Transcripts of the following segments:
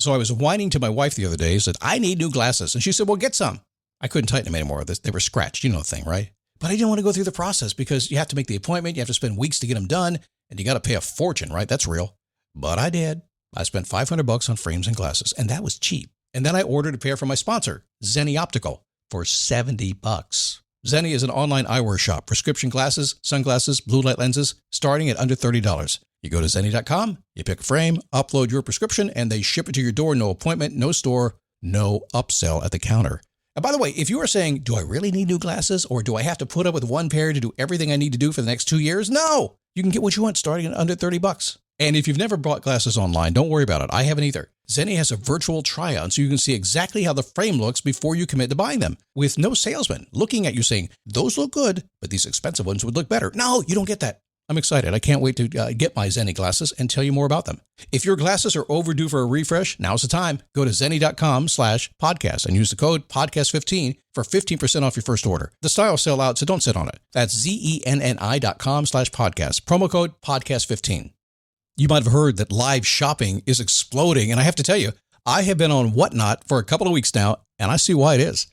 So I was whining to my wife the other day, said, I need new glasses. And she said, well, get some. I couldn't tighten them anymore. They were scratched. You know the thing, right? But I didn't want to go through the process because you have to make the appointment. You have to spend weeks to get them done. And you got to pay a fortune, right? That's real. But I did. I spent $500 on frames and glasses, and that was cheap. And then I ordered a pair from my sponsor, Zenni Optical, for $70. Zenni is an online eyewear shop. Prescription glasses, sunglasses, blue light lenses, starting at under $30. You go to Zenni.com, you pick a frame, upload your prescription, and they ship it to your door. No appointment, no store, no upsell at the counter. And by the way, if you are saying, do I really need new glasses, or do I have to put up with one pair to do everything I need to do for the next 2 years? No! You can get what you want starting at under $30. And if you've never bought glasses online, don't worry about it. I haven't either. Zenni has a virtual try-on so you can see exactly how the frame looks before you commit to buying them, with no salesman looking at you saying, those look good, but these expensive ones would look better. No, you don't get that. I'm excited. I can't wait to get my Zenni glasses and tell you more about them. If your glasses are overdue for a refresh, now's the time. Go to Zenni.com/podcast and use the code podcast15 for 15% off your first order. The styles sell out, so don't sit on it. That's Zenni.com/podcast. Promo code podcast15. You might have heard that live shopping is exploding, and I have to tell you, I have been on Whatnot for a couple of weeks now, and I see why it is.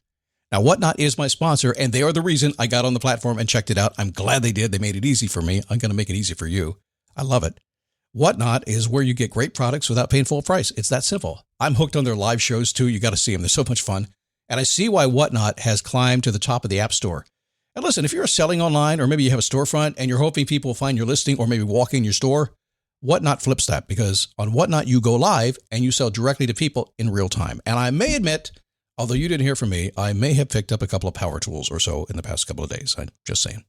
Now, Whatnot is my sponsor, and they are the reason I got on the platform and checked it out. I'm glad they did. They made it easy for me. I'm going to make it easy for you. I love it. Whatnot is where you get great products without paying full price. It's that simple. I'm hooked on their live shows, too. You got to see them. They're so much fun. And I see why Whatnot has climbed to the top of the App Store. And listen, if you're selling online, or maybe you have a storefront, and you're hoping people will find your listing or maybe walk in your store, Whatnot flips that, because on Whatnot, you go live and you sell directly to people in real time. And I may admit, although you didn't hear from me, I may have picked up a couple of power tools or so in the past couple of days. I'm just saying.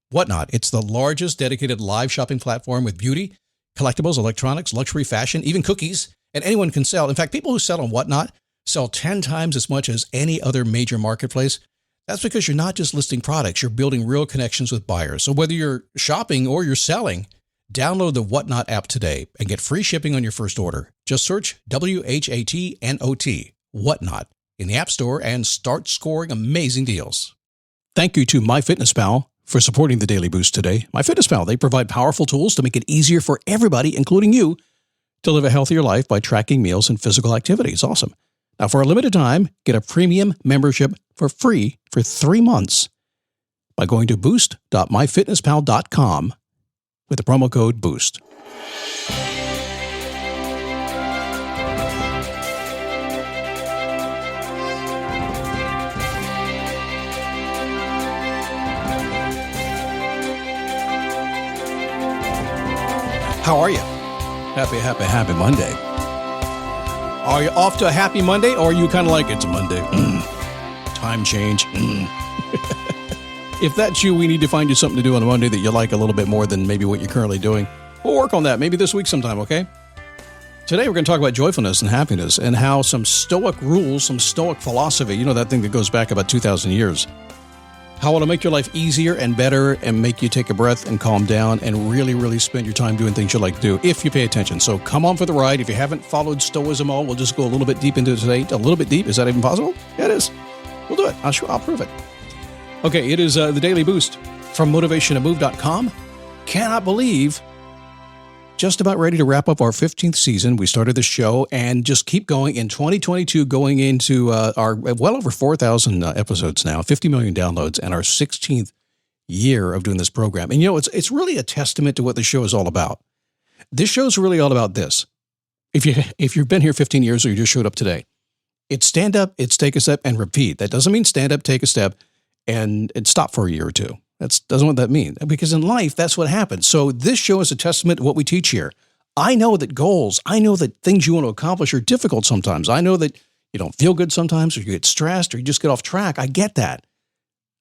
Whatnot, it's the largest dedicated live shopping platform with beauty, collectibles, electronics, luxury, fashion, even cookies, and anyone can sell. In fact, people who sell on Whatnot sell 10 times as much as any other major marketplace. That's because you're not just listing products, you're building real connections with buyers. So whether you're shopping or you're selling, download the Whatnot app today and get free shipping on your first order. Just search WHATNOT, Whatnot, in the App Store and start scoring amazing deals. Thank you to MyFitnessPal for supporting the Daily Boost today. MyFitnessPal, they provide powerful tools to make it easier for everybody, including you, to live a healthier life by tracking meals and physical activity. It's awesome. Now, for a limited time, get a premium membership for free for 3 months by going to boost.myfitnesspal.com with the promo code BOOST. How are you? Happy Monday. Are you off to a happy Monday, or are you kind of like, it's a Monday? Time change. If that's you, we need to find you something to do on a Monday that you like a little bit more than maybe what you're currently doing. We'll work on that maybe this week sometime, okay? Today we're going to talk about joyfulness and happiness and how some Stoic rules, some Stoic philosophy, you know, that thing that goes back about 2,000 years, how it'll make your life easier and better and make you take a breath and calm down and really, really spend your time doing things you like to do if you pay attention. So come on for the ride. If you haven't followed Stoicism all, we'll just go a little bit deep into it today. A little bit deep. Is that even possible? Yeah, it is. We'll do it. I'll prove it. Okay, it is the Daily Boost from motivationtomove.com. Cannot believe, just about ready to wrap up our 15th season. We started the show and just keep going in 2022, going into our well over 4,000 episodes now, 50 million downloads, and our 16th year of doing this program. And you know, it's really a testament to what the show is all about. This show is really all about this. If you've been here 15 years or you just showed up today, it's stand up, it's take a step, and repeat. That doesn't mean stand up, take a step, and stop for a year or two. That doesn't what that mean. Because in life, that's what happens. So this show is a testament to what we teach here. I know that goals, I know that things you want to accomplish are difficult sometimes. I know that you don't feel good sometimes, or you get stressed, or you just get off track. I get that.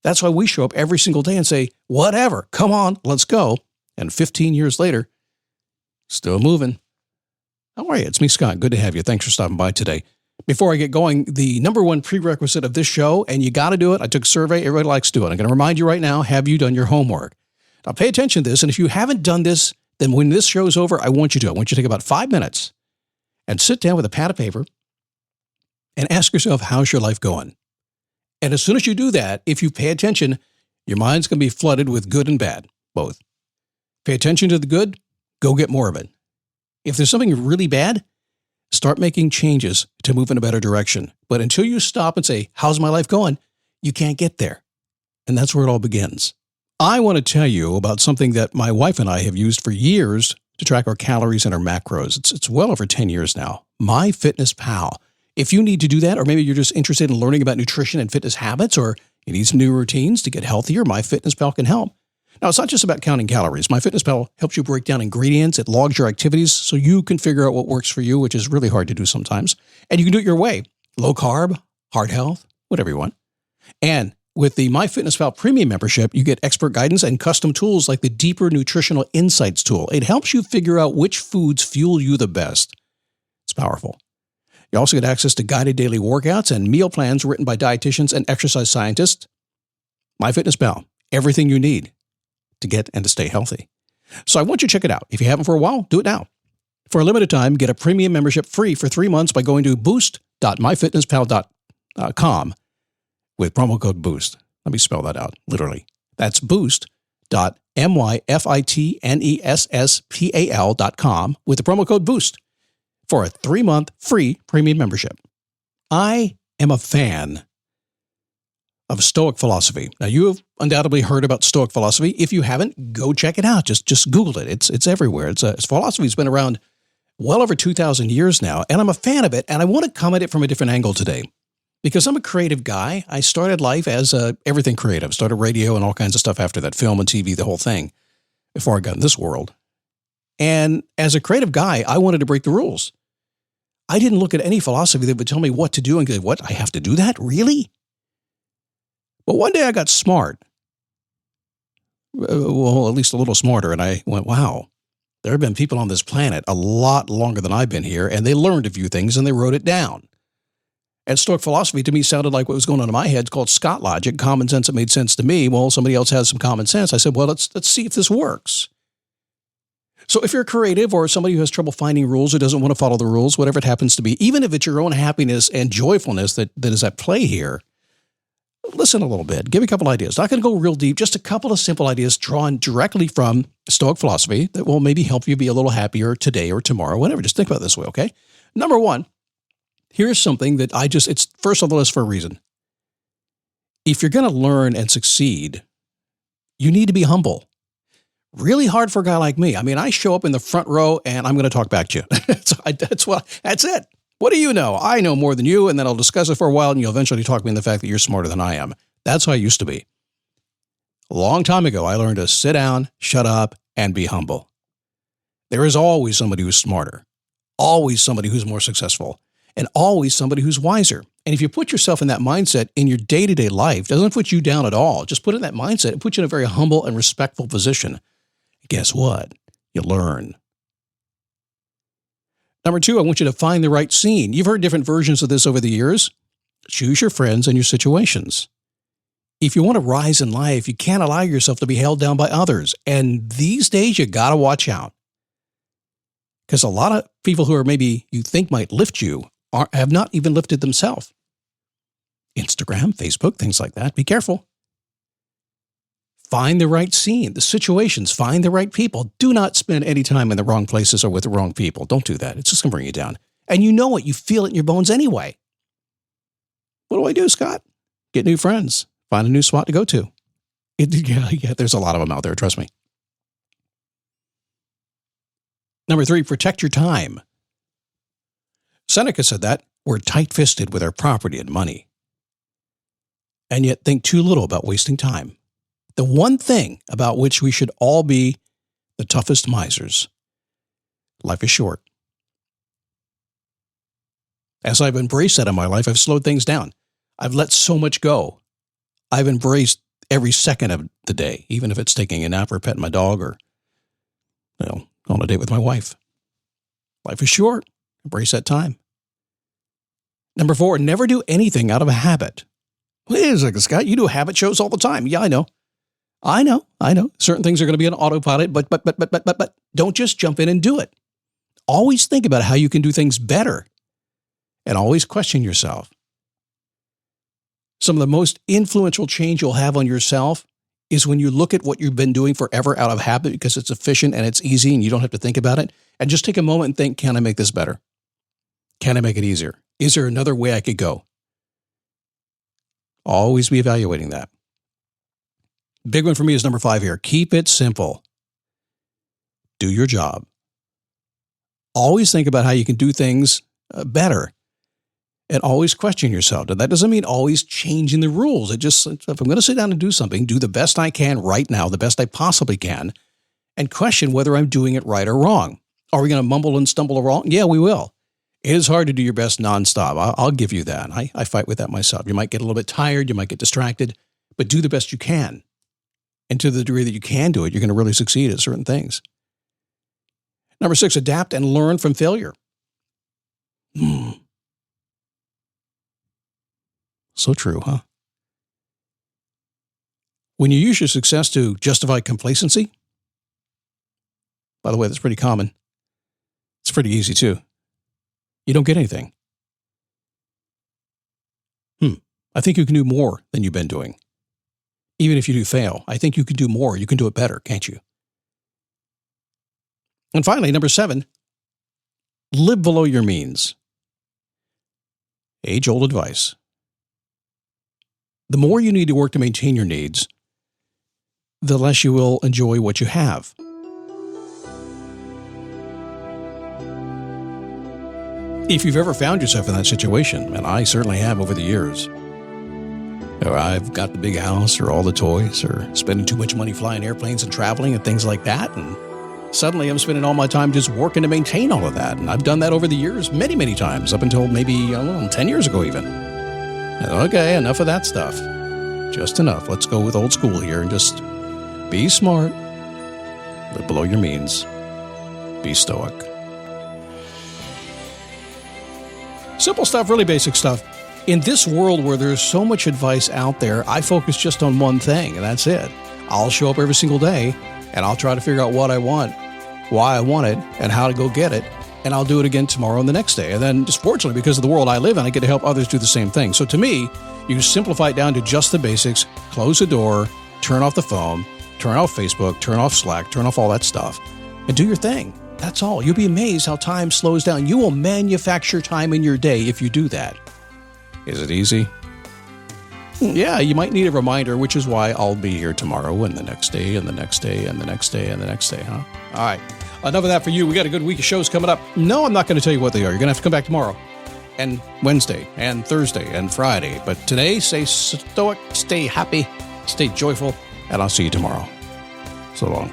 That's why we show up every single day and say, whatever, come on, let's go. And 15 years later, still moving. How are you? It's me, Scott. Good to have you. Thanks for stopping by today. Before I get going, the number one prerequisite of this show, and you got to do it. I took a survey. Everybody likes to do it. I'm going to remind you right now, have you done your homework? Now, pay attention to this. And if you haven't done this, then when this show is over, I want you to. I want you to take about 5 minutes and sit down with a pad of paper and ask yourself, how's your life going? And as soon as you do that, if you pay attention, your mind's going to be flooded with good and bad, both. Pay attention to the good, go get more of it. If there's something really bad, Start making changes to move in a better direction. But until you stop and say, how's my life going? You can't get there. And that's where it all begins. I want to tell you about something that my wife and I have used for years to track our calories and our macros. It's well over 10 years now. MyFitnessPal. If you need to do that, or maybe you're just interested in learning about nutrition and fitness habits, or you need some new routines to get healthier, MyFitnessPal can help. Now, it's not just about counting calories. MyFitnessPal helps you break down ingredients. It logs your activities so you can figure out what works for you, which is really hard to do sometimes. And you can do it your way. Low carb, heart health, whatever you want. And with the MyFitnessPal Premium membership, you get expert guidance and custom tools like the Deeper Nutritional Insights tool. It helps you figure out which foods fuel you the best. It's powerful. You also get access to guided daily workouts and meal plans written by dietitians and exercise scientists. MyFitnessPal, everything you need to get and to stay healthy. So I want you to check it out. If you haven't for a while, do it now. For a limited time, get a premium membership free for 3 months by going to boost.myfitnesspal.com with promo code BOOST. Let me spell that out, literally. That's boost.myfitnesspal.com with the promo code BOOST for a 3-month free premium membership. I am a fan of Stoic philosophy. Now, you have undoubtedly heard about Stoic philosophy. If you haven't, go check it out. Just Google it. It's everywhere. It's philosophy has been around well over 2,000 years now, and I'm a fan of it, and I want to come at it from a different angle today. Because I'm a creative guy. I started life as everything creative. Started radio and all kinds of stuff after that, film and TV, the whole thing, before I got in this world. And as a creative guy, I wanted to break the rules. I didn't look at any philosophy that would tell me what to do and go, what, I have to do that? Really? But one day I got smart. Well, at least a little smarter. And I went, wow, there have been people on this planet a lot longer than I've been here, and they learned a few things and they wrote it down. And Stoic philosophy to me sounded like what was going on in my head. It's called Scott logic, common sense that made sense to me. Well, somebody else has some common sense. I said, well, let's see if this works. So if you're creative or somebody who has trouble finding rules or doesn't want to follow the rules, whatever it happens to be, even if it's your own happiness and joyfulness that is at play here, listen a little bit. Give me a couple ideas. Not going to go real deep, just a couple of simple ideas drawn directly from Stoic philosophy that will maybe help you be a little happier today or tomorrow, whatever. Just think about it this way, okay? Number one. Here's something that it's first on the list for a reason. If you're going to learn and succeed, you need to be humble. Really hard for a guy like me. I mean, I show up in the front row and I'm going to talk back to you. That's it. What do you know? I know more than you, and then I'll discuss it for a while and you'll eventually talk me into the fact that you're smarter than I am. That's how I used to be. A long time ago, I learned to sit down, shut up, and be humble. There is always somebody who's smarter, always somebody who's more successful, and always somebody who's wiser. And if you put yourself in that mindset in your day-to-day life, it doesn't put you down at all. Just put it in that mindset. It puts you in a very humble and respectful position. Guess what? You learn. Number two, I want you to find the right scene. You've heard different versions of this over the years. Choose your friends and your situations. If you want to rise in life, you can't allow yourself to be held down by others. And these days, you got to watch out. Because a lot of people who are maybe you think might lift you have not even lifted themselves. Instagram, Facebook, things like that. Be careful. Find the right scene, the situations, find the right people. Do not spend any time in the wrong places or with the wrong people. Don't do that. It's just going to bring you down. And you know it. You feel it in your bones anyway. What do I do, Scott? Get new friends. Find a new spot to go to. Yeah, there's a lot of them out there. Trust me. Number three, protect your time. Seneca said that we're tight-fisted with our property and money, and yet think too little about wasting time. The one thing about which we should all be the toughest misers. Life is short. As I've embraced that in my life, I've slowed things down. I've let so much go. I've embraced every second of the day, even if it's taking a nap or petting my dog or, on a date with my wife. Life is short. Embrace that time. Number four, never do anything out of a habit. Wait a second, Scott, you do habit shows all the time. Yeah, I know. Certain things are going to be on autopilot, but don't just jump in and do it. Always think about how you can do things better and always question yourself. Some of the most influential change you'll have on yourself is when you look at what you've been doing forever out of habit because it's efficient and it's easy and you don't have to think about it, and just take a moment and think, can I make this better? Can I make it easier? Is there another way I could go? Always be evaluating that. Big one for me is number 5 here. Keep it simple. Do your job. Always think about how you can do things better. And always question yourself. Now, that doesn't mean always changing the rules. It just, if I'm going to sit down and do something, do the best I can right now, the best I possibly can, and question whether I'm doing it right or wrong. Are we going to mumble and stumble wrong? Yeah, we will. It is hard to do your best nonstop. I'll give you that. I fight with that myself. You might get a little bit tired. You might get distracted, but do the best you can. And to the degree that you can do it, you're going to really succeed at certain things. Number 6, adapt and learn from failure. So true, huh? When you use your success to justify complacency, by the way, that's pretty common. It's pretty easy too. You don't get anything. I think you can do more than you've been doing. Even if you do fail, I think you can do more. You can do it better, can't you? And finally, number 7, live below your means. Age-old advice. The more you need to work to maintain your needs, the less you will enjoy what you have. If you've ever found yourself in that situation, and I certainly have over the years, or I've got the big house or all the toys or spending too much money flying airplanes and traveling and things like that, and suddenly I'm spending all my time just working to maintain all of that. And I've done that over the years many, many times, up until maybe 10 years ago even. Okay, enough of that stuff. Just enough. Let's go with old school here and just be smart. Live below your means. Be stoic. Simple stuff, really basic stuff. In this world where there's so much advice out there, I focus just on one thing, and that's it. I'll show up every single day, and I'll try to figure out what I want, why I want it, and how to go get it. And I'll do it again tomorrow and the next day. And then, just fortunately, because of the world I live in, I get to help others do the same thing. So to me, you simplify it down to just the basics, close the door, turn off the phone, turn off Facebook, turn off Slack, turn off all that stuff, and do your thing. That's all. You'll be amazed how time slows down. You will manufacture time in your day if you do that. Is it easy? Yeah, you might need a reminder, which is why I'll be here tomorrow and the next day and the next day and the next day and the next day, huh? All right. Enough of that for you. We got a good week of shows coming up. No, I'm not going to tell you what they are. You're going to have to come back tomorrow and Wednesday and Thursday and Friday. But today, stay stoic, stay happy, stay joyful, and I'll see you tomorrow. So long.